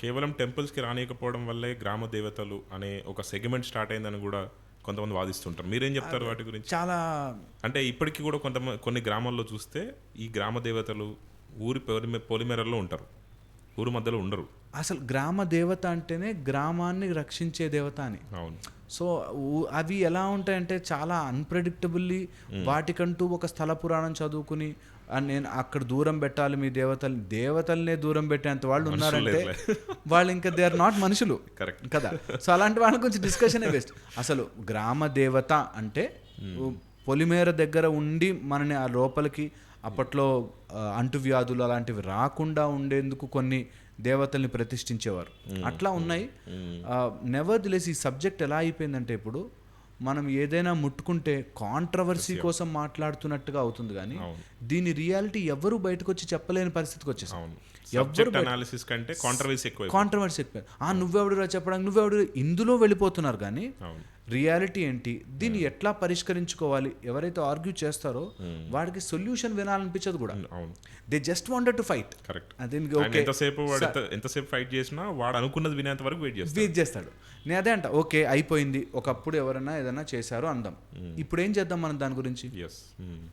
కేవలం టెంపుల్స్కి రానియకపోవడం వల్లే గ్రామ దేవతలు అనే ఒక సెగ్మెంట్ స్టార్ట్ అయిందని కూడా కొంతమంది వాదిస్తుంటారు. మీరేం చెప్తారు వాటి గురించి? చాలా అంటే ఇప్పటికీ కూడా కొన్ని గ్రామాల్లో చూస్తే ఈ గ్రామ దేవతలు ఊరి పొలిమేరల్లో ఉంటారు, ఊరు మధ్యలో ఉండరు. అసలు గ్రామ దేవత అంటేనే గ్రామాన్ని రక్షించే దేవత అని. అవును. సో అవి ఎలా ఉంటాయంటే చాలా అన్ప్రెడిక్టబుల్లీ వాటికంటూ ఒక స్థల పురాణం చదువుకుని నేను అక్కడ దూరం పెట్టాలి మీ దేవతల్నే దూరం పెట్టేంత వాళ్ళు ఉన్నారంటే వాళ్ళు ఇంకా దే ఆర్ నాట్ మనుషులు కదా. సో అలాంటి వాళ్ళ గురించి డిస్కషనే బెస్ట్. అసలు గ్రామ దేవత అంటే పొలిమేర దగ్గర ఉండి మనని ఆ లోపలికి అప్పట్లో అంటువ్యాధులు అలాంటివి రాకుండా ఉండేందుకు కొన్ని దేవతల్ని ప్రతిష్ఠించేవారు. అట్లా ఉన్నాయి. నెవర్ దిలెస్ ఈ సబ్జెక్ట్ ఎలా అయిపోయిందంటే ఇప్పుడు మనం ఏదైనా ముట్టుకుంటే కాంట్రవర్సీ కోసం మాట్లాడుతున్నట్టుగా అవుతుంది, కానీ దీని రియాలిటీ ఎవరు బయటకు వచ్చి చెప్పలేని పరిస్థితికి వచ్చేసాం. కాంట్రవర్సీ ఎక్కువ. నువ్వెవడురా చెప్పడానికి, నువ్వెవడు ఇందులో వెళ్ళిపోతున్నారు. కానీ రియాలిటీ ఏంటి, దీన్ని ఎట్లా పరిష్కరించుకోవాలి, ఎవరైతే ఆర్గ్యూ చేస్తారో వాడికి సొల్యూషన్ వినాలనిపించదు కూడా. They just wanted to fight. ఎంతసేపు ఫైట్ చేసినా వాడు అనుకున్నది వినేంత వరకు వెయిట్ చేస్తాడు. నేను అదే అంట, ఓకే అయిపోయింది, ఒకప్పుడు ఎవరైనా ఏదైనా చేశారు అందాం, ఇప్పుడు ఏం చేద్దాం మనం దాని గురించి.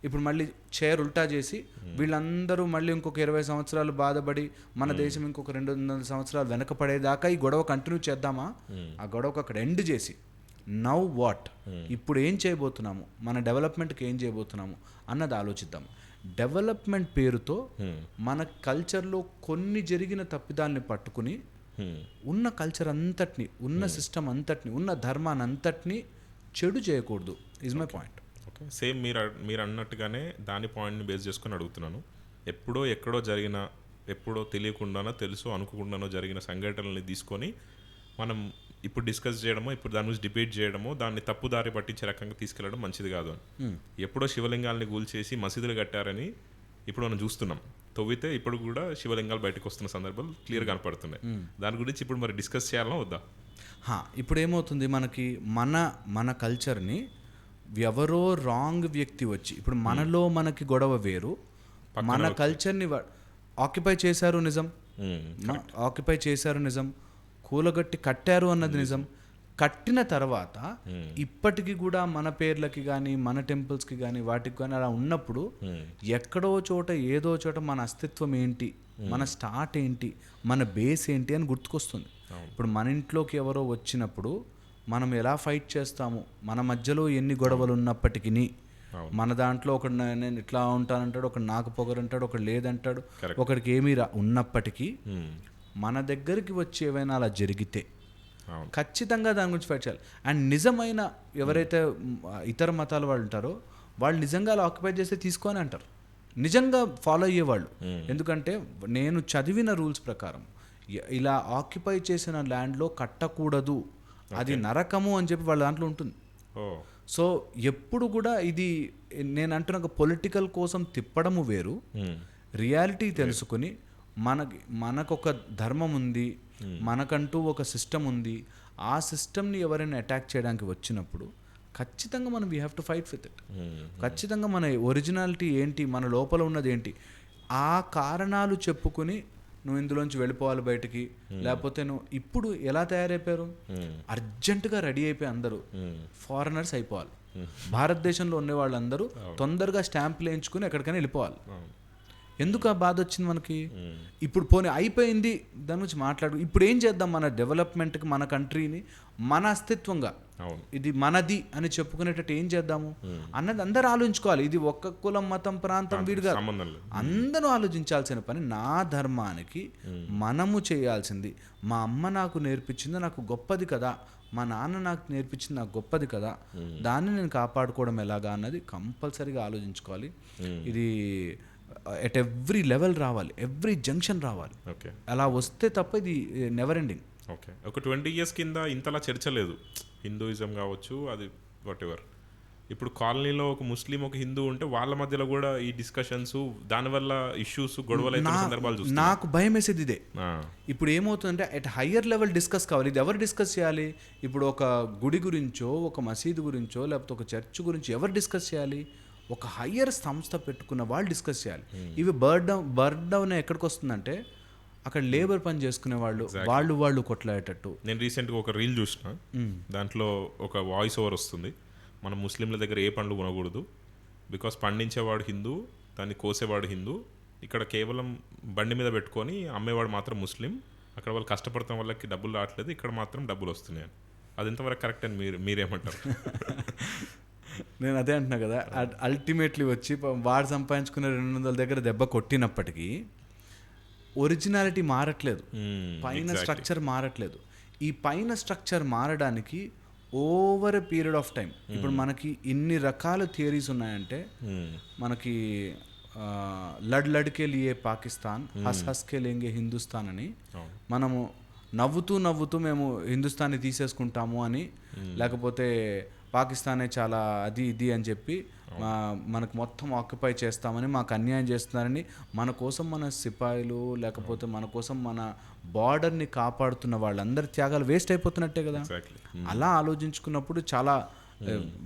ఇప్పుడు మళ్ళీ చైర్ ఉల్టా చేసి వీళ్ళందరూ మళ్ళీ ఇంకొక 20 సంవత్సరాలు బాధపడి మన దేశం ఇంకొక 200 సంవత్సరాలు వెనకపడేదాకా ఈ గొడవ కంటిన్యూ చేద్దామా? ఆ గొడవకు అక్కడ ఎండ్ చేసి నౌ వాట్, ఇప్పుడు ఏం చేయబోతున్నాము, మన డెవలప్మెంట్కి ఏం చేయబోతున్నాము అన్నది ఆలోచిద్దాం. డెవలప్మెంట్ పేరుతో మన కల్చర్లో కొన్ని జరిగిన తప్పిదాలని పట్టుకుని ఉన్న కల్చర్ అంతటిని, ఉన్న సిస్టమ్ అంతటిని, ఉన్న ధర్మాన్ని అంతటిని చెడు చేయకూడదు is my point. Okay, same మీరు అన్నట్టుగానే దాని పాయింట్ని బేస్ చేసుకొని అడుగుతున్నాను. ఎప్పుడో ఎక్కడో జరిగిన, ఎప్పుడో తెలియకుండానో తెలుసో అనుకోకుండానో జరిగిన సంఘటనల్ని తీసుకొని మనం ఇప్పుడు డిస్కస్ చేయడమో, ఇప్పుడు దాని గురించి డిబేట్ చేయడమో, దాన్ని తప్పుదారి పట్టించే రకంగా తీసుకెళ్లడం మంచిది కాదు అని. ఎప్పుడో శివలింగాల్ని కూల్చేసి మసీదులు కట్టారని ఇప్పుడు మనం చూస్తున్నాం. తవ్వితే ఇప్పుడు కూడా శివలింగాలు బయటకు వస్తున్న సందర్భాలు క్లియర్ కనపడుతున్నాయి. దాని గురించి ఇప్పుడు మరి డిస్కస్ చేయాలన్నా వద్దా? ఇప్పుడు ఏమవుతుంది, మనకి మన కల్చర్ని ఎవరో రాంగ్ వ్యక్తి వచ్చి, ఇప్పుడు మనలో మనకి గొడవ వేరు, మన కల్చర్ని ఆక్యుపై చేశారు నిజం, ఆక్యుపై చేశారు నిజం, కూలగట్టి కట్టారు అన్నది నిజం. కట్టిన తర్వాత ఇప్పటికీ కూడా మన పేర్లకి కానీ మన టెంపుల్స్కి కానీ వాటికి కానీ అలా ఉన్నప్పుడు ఎక్కడో చోట ఏదో చోట మన అస్తిత్వం ఏంటి, మన స్టార్ట్ ఏంటి, మన బేస్ ఏంటి అని గుర్తుకొస్తుంది. ఇప్పుడు మన ఇంట్లోకి ఎవరో వచ్చినప్పుడు మనం ఎలా ఫైట్ చేస్తాము, మన మధ్యలో ఎన్ని గొడవలు ఉన్నప్పటికీ, మన దాంట్లో ఒకడు నేను ఇట్లా ఉంటానంటాడు, ఒకడు నాకు పొగరంటాడు, ఒకడు లేదంటాడు, ఒకడికి ఏమీ ఉన్నప్పటికీ మన దగ్గరికి వచ్చి ఏమైనా అలా జరిగితే ఖచ్చితంగా దాని గురించి ఫైట్ చేయాలి. అండ్ నిజమైన ఎవరైతే ఇతర మతాల వాళ్ళు ఉంటారో వాళ్ళు నిజంగా అలా ఆక్యుపై చేస్తే తీసుకొని అంటారు, నిజంగా ఫాలో అయ్యేవాళ్ళు. ఎందుకంటే నేను చదివిన రూల్స్ ప్రకారం ఇలా ఆక్యుపై చేసిన ల్యాండ్లో కట్టకూడదు, అది నరకము అని చెప్పి వాళ్ళ దాంట్లో ఉంటుంది. సో ఎప్పుడు కూడా ఇది నేను అంటున్న పొలిటికల్ కోసం తిప్పడము వేరు, రియాలిటీ తెలుసుకుని మనకొక ధర్మం ఉంది, మనకంటూ ఒక సిస్టమ్ ఉంది, ఆ సిస్టమ్ని ఎవరైనా అటాక్ చేయడానికి వచ్చినప్పుడు ఖచ్చితంగా మనం we have to fight with it. ఖచ్చితంగా మన ఒరిజినాలిటీ ఏంటి, మన లోపల ఉన్నది ఏంటి, ఆ కారణాలు చెప్పుకుని నువ్వు ఇందులోంచి వెళ్ళిపోవాలి బయటికి. లేకపోతే నువ్వు ఇప్పుడు ఎలా తయారైపోయారు, అర్జెంటుగా రెడీ అయిపోయి అందరూ ఫారినర్స్ అయిపోవాలి. భారతదేశంలో ఉండే వాళ్ళందరూ తొందరగా స్టాంపులు వేయించుకుని ఎక్కడికైనా వెళ్ళిపోవాలి. ఎందుకు ఆ బాధ వచ్చింది మనకి? ఇప్పుడు పోనీ అయిపోయింది, దాని గురించి మాట్లాడు. ఇప్పుడు ఏం చేద్దాం, మన డెవలప్మెంట్కి, మన కంట్రీని మన అస్తిత్వంగా ఇది మనది అని చెప్పుకునేటట్టు ఏం చేద్దాము అన్నది అందరూ ఆలోచించుకోవాలి. ఇది ఒక్క కులం, మతం, ప్రాంతం వీడిగా అందరూ ఆలోచించాల్సిన పని. నా ధర్మానికి మనము చేయాల్సింది, మా అమ్మ నాకు నేర్పించింది నాకు గొప్పది కదా, మా నాన్న నాకు నేర్పించింది నాకు గొప్పది కదా, దాన్ని నేను కాపాడుకోవడం ఎలాగా అన్నది కంపల్సరీగా ఆలోచించుకోవాలి. ఇది ఎట్ ఎవ్రీ లెవెల్ రావాలి, ఎవ్రీ జంక్షన్ రావాలి. ఓకే, అలా వస్తే తప్ప ఇది నెవర్ ఎండింగ్. ఓకే, ఒక 20 years కింద ఇంతలా చర్చ లేదు, హిందూయిజం కావచ్చు, అది వాట్ ఎవర్. ఇప్పుడు కాలనీలో ఒక ముస్లిం, ఒక హిందూ ఉంటే వాళ్ళ మధ్యలో కూడా ఈ డిస్కషన్స్, దానివల్ల ఇష్యూస్, గొడవలు అయితే సందర్భాలు చూస్తాం. నాకు భయం వేసేది ఇదే. ఇప్పుడు ఏమవుతుందంటే ఎట్ హయ్యర్ లెవెల్ డిస్కస్ కావాలి. ఇది ఎవరు డిస్కస్ చేయాలి? ఇప్పుడు ఒక గుడి గురించో, ఒక మసీదు గురించో, లేకపోతే ఒక చర్చ్ గురించి ఎవరు డిస్కస్ చేయాలి? ఒక హయ్యర్ సంస్థ పెట్టుకున్న వాళ్ళు డిస్కస్ చేయాలి. ఇవి బర్న్ డౌన్ ఎక్కడికి వస్తుందంటే అక్కడ లేబర్ పని చేసుకునే వాళ్ళు వాళ్ళు కొట్లాడేటట్టు. నేను రీసెంట్గా ఒక రీల్ చూసిన, దాంట్లో ఒక వాయిస్ ఓవర్ వస్తుంది, మన ముస్లింల దగ్గర ఏ పండ్లు కొనకూడదు, బికాస్ పండించేవాడు హిందూ, దాన్ని కోసేవాడు హిందూ, ఇక్కడ కేవలం బండి మీద పెట్టుకొని అమ్మేవాడు మాత్రం ముస్లిం, అక్కడ వాళ్ళు కష్టపడతాం వాళ్ళకి డబ్బులు రావట్లేదు, ఇక్కడ మాత్రం డబ్బులు వస్తున్నాయి. అది ఎంతవరకు కరెక్ట్ అని మీరేమంటారు? నేను అదే అంటున్నా కదా, అల్టిమేట్లీ వచ్చి వాడు సంపాదించుకునే 200 దగ్గర దెబ్బ కొట్టినప్పటికీ ఒరిజినాలిటీ మారట్లేదు, పైన స్ట్రక్చర్ మారట్లేదు. ఈ పైన స్ట్రక్చర్ మారడానికి over a period of time, ఇప్పుడు మనకి ఇన్ని రకాల థియరీస్ ఉన్నాయంటే, మనకి లడ్ లడ్కే లియే పాకిస్తాన్, హస్ హస్కే లేంగే హిందుస్థాన్ అని, మనము నవ్వుతూ మేము హిందుస్థాన్ని తీసేసుకుంటాము అని, లేకపోతే పాకిస్తానే చాలా అది ఇది అని చెప్పి మనకు మొత్తం ఆక్యుపై చేస్తామని, మాకు అన్యాయం చేస్తున్నారని, మన కోసం మన సిపాయిలు లేకపోతే మన కోసం మన బార్డర్ని కాపాడుతున్న వాళ్ళందరి త్యాగాలు వేస్ట్ అయిపోతున్నట్టే కదా. అలా ఆలోచించుకున్నప్పుడు చాలా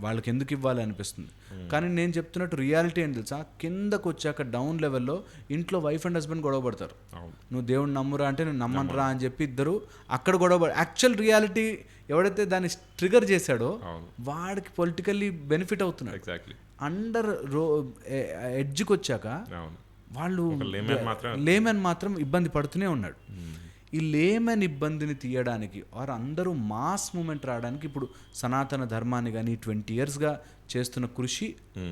వాళ్ళకి ఎందుకు ఇవ్వాలి అనిపిస్తుంది. కానీ నేను చెప్తున్నట్టు రియాలిటీ ఏంటి తెలుసా, కిందకు వచ్చాక డౌన్ లెవెల్లో ఇంట్లో వైఫ్ అండ్ హస్బెండ్ గొడవ పడతారు. నువ్వు దేవుడిని నమ్మురా అంటే నేను నమ్మనురా అని చెప్పి ఇద్దరు అక్కడ గొడవ. యాక్చువల్ రియాలిటీ ఎవడైతే దాన్ని ట్రిగర్ చేశాడో వాడికి పొలిటికల్లీ బెనిఫిట్ అవుతున్నాడు. అండర్ ఎడ్జ్కి వచ్చాక వాళ్ళు లేమెన్ మాత్రం ఇబ్బంది పడుతూనే ఉన్నాడు. ఈ లేమెన్ ఇబ్బందిని తీయడానికి ఆర్ అందరూ మాస్ మూమెంట్ రావడానికి ఇప్పుడు సనాతన ధర్మాన్ని కానీ 20 yearsగా చేస్తున్న కృషి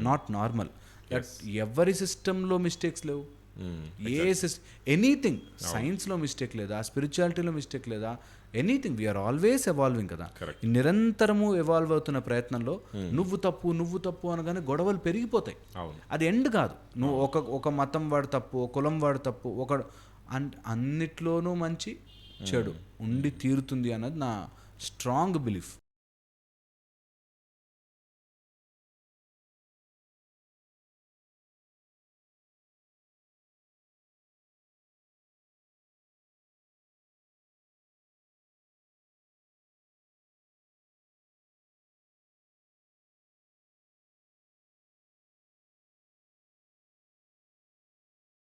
నాట్ నార్మల్. ఎవరి సిస్టంలో మిస్టేక్స్ లేవు, ఏ ఎనీథింగ్, సైన్స్లో మిస్టేక్ లేదా, స్పిరిచువాలిటీలో మిస్టేక్ లేదా, ఎనీథింగ్. వీఆర్ ఆల్వేస్ ఎవాల్వింగ్ కదా. నిరంతరము ఎవాల్వ్ అవుతున్న ప్రయత్నంలో నువ్వు తప్పు అనగానే గొడవలు పెరిగిపోతాయి. అది ఎండ్ కాదు. నువ్వు ఒక మతం వాడు తప్పు, ఒక కులం వాడు తప్పు, అన్నిట్లోనూ మంచి చెడు ఉండి తీరుతుంది అన్నది నా స్ట్రాంగ్ బిలీఫ్.